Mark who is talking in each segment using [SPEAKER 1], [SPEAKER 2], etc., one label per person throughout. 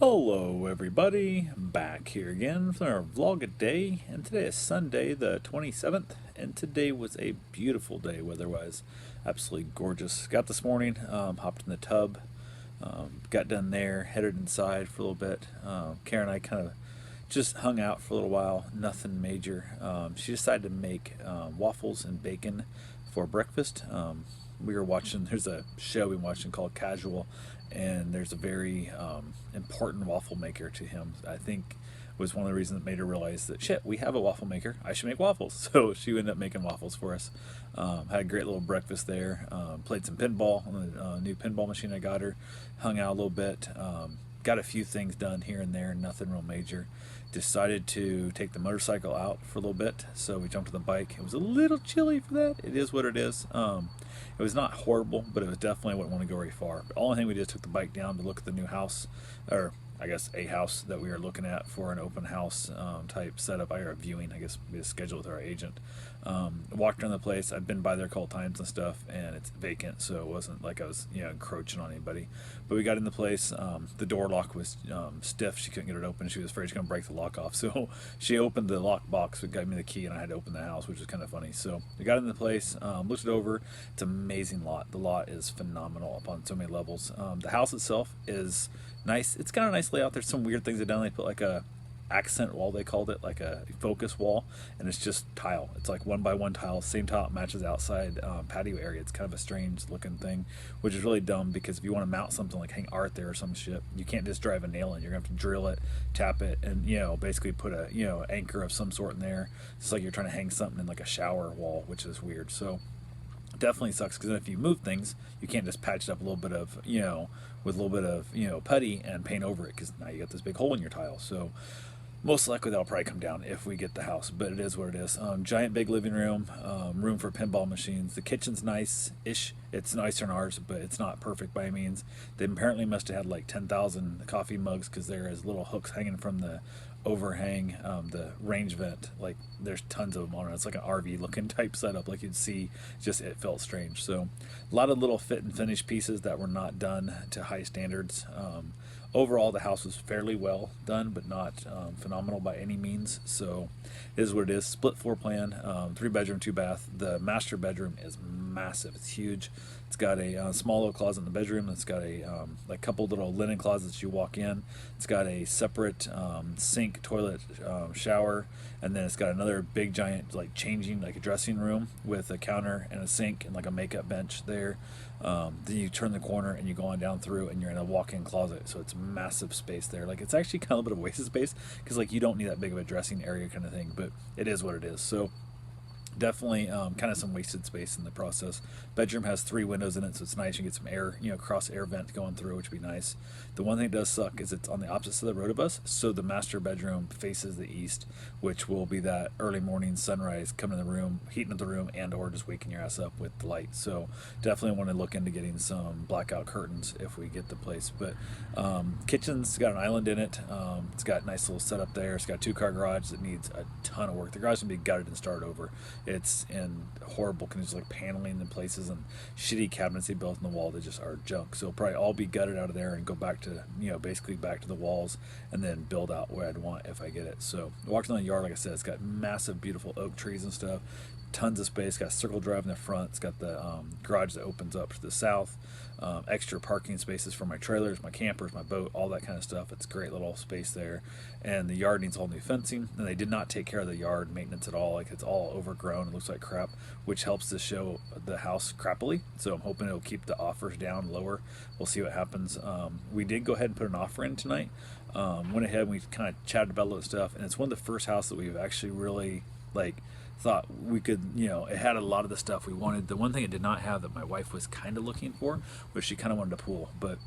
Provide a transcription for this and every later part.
[SPEAKER 1] Hello everybody, back here again for our vlog a day, and today is Sunday the 27th, and today was a beautiful day weather-wise, absolutely gorgeous. Got this morning, hopped in the tub, got done there, headed inside for a little bit. Karen and I kind of just hung out for a little while, nothing major. She decided to make waffles and bacon for breakfast. We were watching, there's a show we've been watching called Casual, and there's a very important waffle maker to him. I think was one of the reasons that made her realize that shit, we have a waffle maker. I should make waffles. So she ended up making waffles for us. Had a great little breakfast there. Played some pinball on the new pinball machine I got her. Hung out a little bit. Got a few things done here and there, nothing real major. Decided to take the motorcycle out for a little bit, so we jumped on the bike. It was a little chilly for that. It is what it is. It was not horrible, but it was definitely, I wouldn't want to go very far. The only thing we did is took the bike down to look at the new house, or I guess a house that we are looking at for an open house type setup. I are viewing, I guess we had scheduled with our agent. Walked around the place. I've been by there a couple times and stuff, and it's vacant, so it wasn't like I was encroaching on anybody. But we got in the place. The door lock was stiff. She couldn't get it open. She was afraid she was going to break the lock off, so she opened the lock box, gave me the key, and I had to open the house, which was kind of funny. So we got in the place, looked it over. It's an amazing lot. The lot is phenomenal upon so many levels. The house itself is nice. It's got a nice layout. There's some weird things they've done. They put like a accent wall, they called it, like a focus wall, and it's just tile. It's like 1 by 1 tile, same tile matches outside patio area. It's kind of a strange looking thing, which is really dumb, because if you want to mount something like hang art there or some shit, you can't just drive a nail in. You're gonna have to drill it, tap it, and basically put a anchor of some sort in there. It's like you're trying to hang something in like a shower wall, which is weird. So definitely sucks, because if you move things, you can't just patch it up a little bit of with a little bit of putty and paint over it, because now you got this big hole in your tile. So most likely that'll probably come down if we get the house, but it is what it is. Giant big living room, room for pinball machines. The kitchen's nice-ish. It's nicer than ours, but it's not perfect by any means. They apparently must have had like 10,000 coffee mugs, because there is little hooks hanging from the overhang, the range vent. Like there's tons of them on it. It's like an RV looking type setup, like you'd see. Just it felt strange. So a lot of little fit and finish pieces that were not done to high standards. Overall, the house was fairly well done, but not phenomenal by any means. So it is what it is. Split floor plan, 3 bedroom, 2 bath. The master bedroom is massive. It's huge. It's got a small little closet in the bedroom. It's got a couple little linen closets you walk in. It's got a separate sink, toilet, shower, and then it's got another big giant like changing, like a dressing room with a counter and a sink and like a makeup bench there. Then you turn the corner and you go on down through, and you're in a walk-in closet. So it's massive space there. Like it's actually kind of a bit of wasted space, because like you don't need that big of a dressing area kind of thing, but it is what it is. So definitely kind of some wasted space in the process. Bedroom has 3 windows in it, so it's nice. You get some air, cross air vent going through, which would be nice. The one thing that does suck is it's on the opposite side of the road of us, so the master bedroom faces the east, which will be that early morning sunrise coming in the room, heating up the room, and or just waking your ass up with the light. So definitely want to look into getting some blackout curtains if we get the place. But kitchen's got an island in it. It's got a nice little setup there. It's got a 2-car garage that needs a ton of work. The garage can be gutted and started over. It's in horrible conditions, like paneling in places and shitty cabinets they built in the wall that just are junk. So it'll probably all be gutted out of there and go back to, basically back to the walls, and then build out where I'd want if I get it. So walking on the yard, like I said, it's got massive, beautiful oak trees and stuff. Tons of space. Got a circle drive in the front. It's got the garage that opens up to the south. Extra parking spaces for my trailers, my campers, my boat, all that kind of stuff. It's a great little space there. And the yard needs all new fencing. And they did not take care of the yard maintenance at all. Like it's all overgrown. It looks like crap, which helps to show the house crappily. So I'm hoping it'll keep the offers down lower. We'll see what happens. We did go ahead and put an offer in tonight. Went ahead and we kind of chatted about a little stuff. And it's one of the first houses that we've actually really thought we could, it had a lot of the stuff we wanted. The one thing it did not have that my wife was kind of looking for was she kind of wanted a pool, but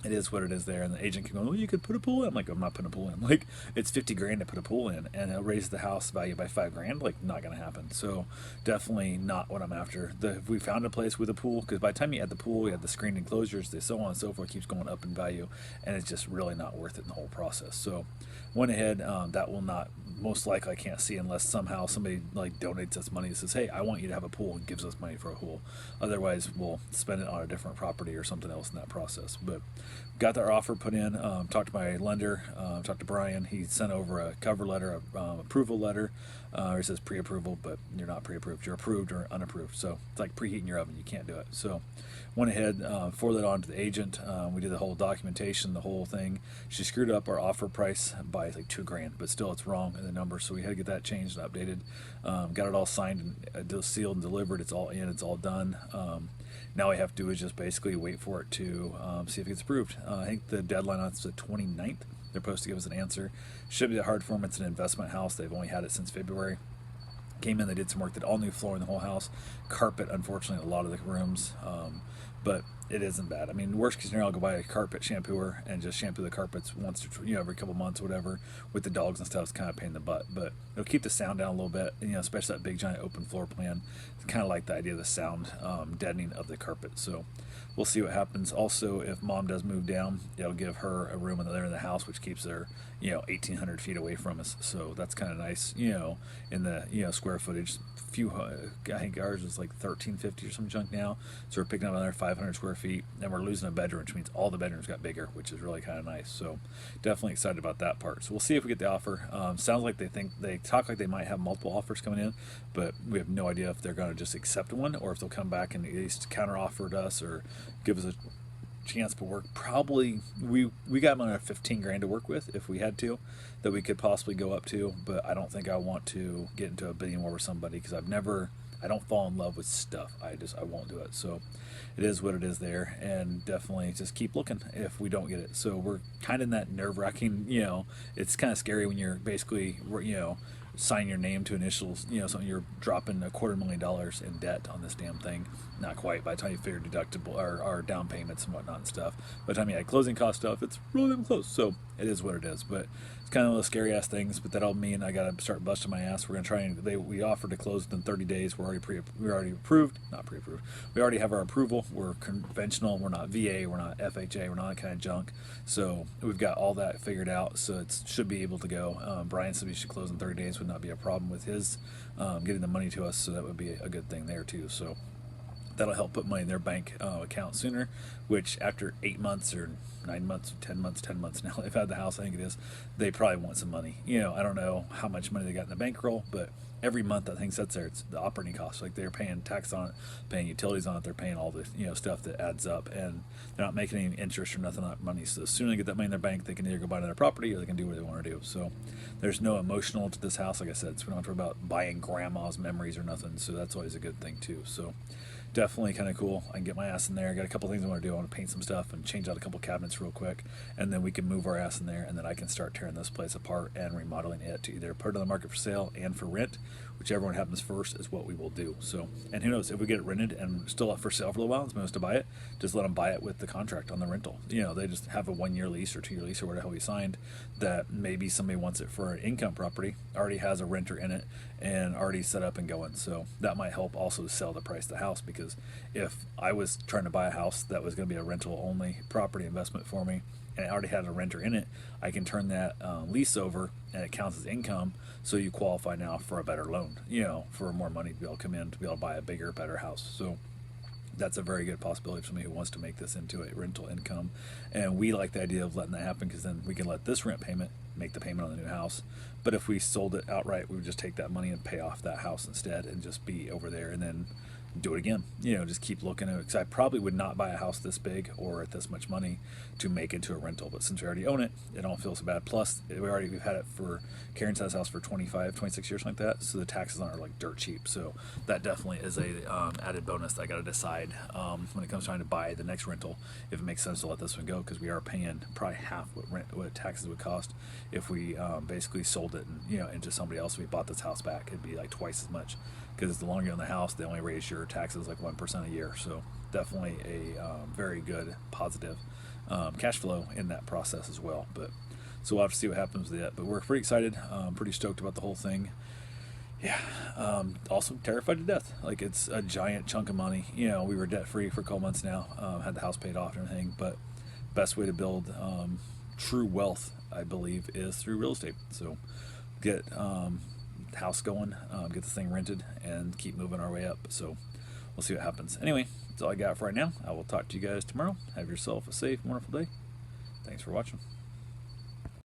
[SPEAKER 1] it is what it is there. And the agent can go, well, you could put a pool in. I'm like, I'm not putting a pool in. Like, it's 50 grand to put a pool in, and it'll raise the house value by 5 grand. Like, not going to happen. So definitely not what I'm after. If we found a place with a pool, because by the time you add the pool, you have the screened enclosures, the so on and so forth, keeps going up in value, and it's just really not worth it in the whole process. So went ahead. That will not, most likely I can't see unless somehow somebody like donates us money and says, hey, I want you to have a pool, and gives us money for a pool. Otherwise we'll spend it on a different property or something else in that process. But got our offer put in. Talked to my lender. Talked to Brian. He sent over a cover letter, approval letter. It says pre-approval, but you're not pre-approved. You're approved or unapproved. So it's like preheating your oven. You can't do it. So went ahead, forwarded that on to the agent. We did the whole documentation, the whole thing. She screwed up our offer price by like $2,000, but still it's wrong in the number. So we had to get that changed and updated. Got it all signed and sealed and delivered. It's all in. It's all done. Now all we have to do is just basically wait for it to see if it gets approved. I think the deadline on it's the 29th. They're supposed to give us an answer. Shouldn't be that hard for them. It's an investment house. They've only had it since February. Came in, they did some work, did all new floor in the whole house. Carpet, unfortunately, a lot of the rooms. But it isn't bad. I mean, worst case scenario, I'll go buy a carpet shampooer and just shampoo the carpets once, to, every couple months or whatever. With the dogs and stuff, it's kind of a pain in the butt. But it'll keep the sound down a little bit, especially that big giant open floor plan. It's kind of like the idea of the sound deadening of the carpet. So we'll see what happens. Also, if Mom does move down, it'll give her a room in the house, which keeps her, 1,800 feet away from us. So that's kind of nice, in the, square footage. I think ours is like 1,350 or some junk now. So we're picking up another 500 square feet, and we're losing a bedroom, which means all the bedrooms got bigger, which is really kind of nice. So definitely excited about that part. So we'll see if we get the offer. Sounds like they talk like they might have multiple offers coming in, but we have no idea if they're going to just accept one or if they'll come back and at least counter offer to us or give us a chance to work. Probably we got another 15 grand to work with if we had to, that we could possibly go up to, but I don't think I want to get into a bidding war with somebody because I don't fall in love with stuff. I won't do it. So it is what it is there, and definitely just keep looking if we don't get it. So we're kind of in that nerve-wracking, it's kind of scary when you're basically, sign your name to initials, something you're dropping $250,000 in debt on this damn thing. Not quite. By the time you figure deductible or down payments and whatnot and stuff, by the time you add closing cost stuff, it's really damn close. So it is what it is. But it's kind of one of those scary ass things. But that'll mean I got to start busting my ass. We're gonna try and we offered to close within 30 days. We're already approved, not pre-approved. We already have our approval. We're conventional. We're not VA. We're not FHA. We're not that kind of junk. So we've got all that figured out. So it should be able to go. Brian said we should close in 30 days. Would not be a problem with his getting the money to us. So that would be a good thing there too. So that'll help put money in their bank account sooner, which after 8 months or 9 months, 10 months now they've had the house, I think it is, they probably want some money. I don't know how much money they got in the bankroll, but every month that thing sits there, it's the operating costs. Like they're paying tax on it, paying utilities on it, they're paying all the stuff that adds up, and they're not making any interest or nothing on that money. So as soon as they get that money in their bank, they can either go buy another property or they can do what they want to do. So there's no emotional to this house. Like I said, so we don't have to worry about buying grandma's memories or nothing. So that's always a good thing too. So definitely kind of cool. I can get my ass in there. I got a couple things I want to do. I want to paint some stuff and change out a couple cabinets real quick, and then we can move our ass in there, and then I can start tearing this place apart and remodeling it to either put it on the market for sale and for rent. Whichever one happens first is what we will do. So, and who knows, if we get it rented and still up for sale for a little while, it's supposed to buy it, just let them buy it with the contract on the rental. They just have a 1 year lease or 2 year lease or whatever we signed, that maybe somebody wants it for an income property, already has a renter in it and already set up and going. So that might help also sell the price of the house, because if I was trying to buy a house that was going to be a rental only property investment for me, and it already had a renter in it, I can turn that lease over and it counts as income, so you qualify now for a better loan, for more money to be able to come in to be able to buy a bigger, better house. So that's a very good possibility for somebody who wants to make this into a rental income. And we like the idea of letting that happen, because then we can let this rent payment make the payment on the new house. But if we sold it outright, we would just take that money and pay off that house instead and just be over there and then do it again. Just keep looking at it, because I probably would not buy a house this big or at this much money to make into a rental, but since we already own it, it don't feel so bad. Plus we've had it for Karen's house for 26 years like that, so the taxes on it are like dirt cheap. So that definitely is a added bonus that I got to decide when it comes time to buy the next rental, if it makes sense to let this one go, because we are paying probably half what taxes would cost if we basically sold it and into somebody else. If we bought this house back, it'd be like twice as much, because the longer you're in the house, they only raise your taxes like 1% a year. So definitely a very good positive cash flow in that process as well. But so we'll have to see what happens with it. But we're pretty excited, pretty stoked about the whole thing. Yeah. Also terrified to death. Like, it's a giant chunk of money. We were debt free for a couple months now, had the house paid off and everything. But best way to build true wealth, I believe, is through real estate. So get house going, get this thing rented, and keep moving our way up. So we'll see what happens. Anyway, that's all I got for right now. I will talk to you guys tomorrow. Have yourself a safe, wonderful day. Thanks for watching.